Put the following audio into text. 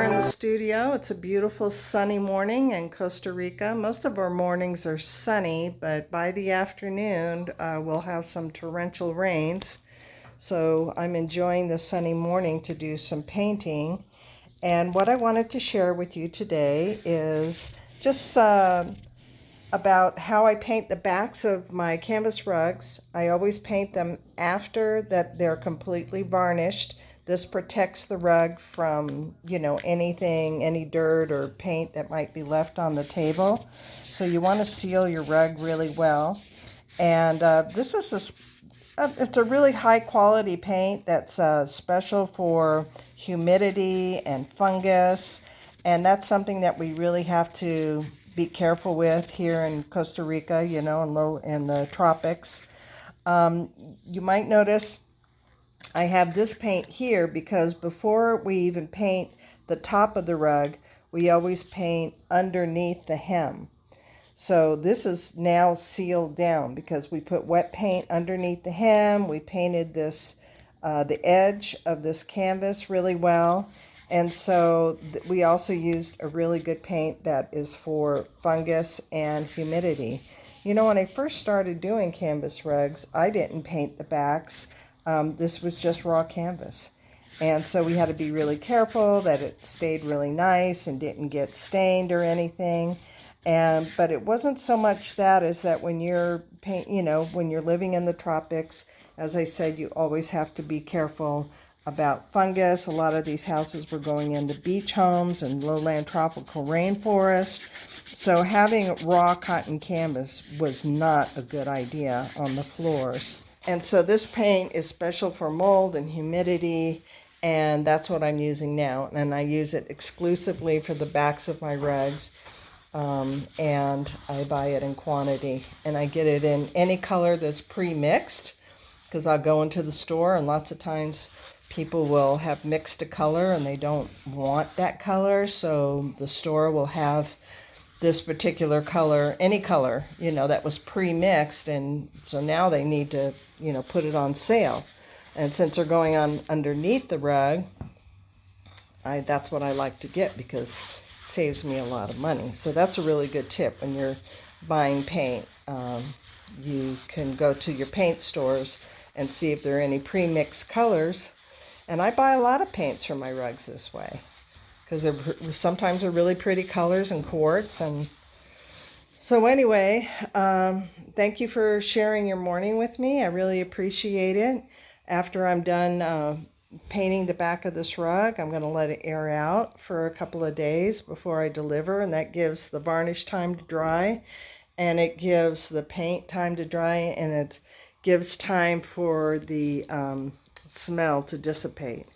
in the studio. It's a beautiful sunny morning in Costa Rica. Most of our mornings are sunny, but by the afternoon we'll have some torrential rains. So I'm enjoying the sunny morning to do some painting. And what I wanted to share with you today is just about how I paint the backs of my canvas rugs. I always paint them after that they're completely varnished. This protects the rug from, anything, any dirt or paint that might be left on the table. So you want to seal your rug really well. And it's a really high quality paint that's special for humidity and fungus. And that's something that we really have to be careful with here in Costa Rica, in the tropics. You might notice I have this paint here because before we even paint the top of the rug, we always paint underneath the hem. So this is now sealed down because we put wet paint underneath the hem. We painted the edge of this canvas really well. And so we also used a really good paint that is for fungus and humidity. When I first started doing canvas rugs, I didn't paint the backs. This was just raw canvas. And so we had to be really careful that it stayed really nice and didn't get stained or anything. But it wasn't so much that as that when you're when you're living in the tropics, as I said, you always have to be careful about fungus. A lot of these houses were going into beach homes and lowland tropical rainforest. So having raw cotton canvas was not a good idea on the floors. And so this paint is special for mold and humidity, and that's what I'm using now. And I use it exclusively for the backs of my rugs. And I buy it in quantity, and I get it in any color that's pre-mixed, because I'll go into the store and lots of times people will have mixed a color and they don't want that color, so the store will have this particular color, any color, that was pre-mixed, and so now they need to, put it on sale. And since they're going on underneath the rug, that's what I like to get because saves me a lot of money. So that's a really good tip when you're buying paint. You can go to your paint stores and see if there are any pre-mixed colors. And I buy a lot of paints for my rugs this way because sometimes they're really pretty colors and quartz. And so anyway, thank you for sharing your morning with me. I really appreciate it. After I'm done painting the back of this rug, I'm going to let it air out for a couple of days before I deliver, and that gives the varnish time to dry, and it gives the paint time to dry, and it gives time for the smell to dissipate.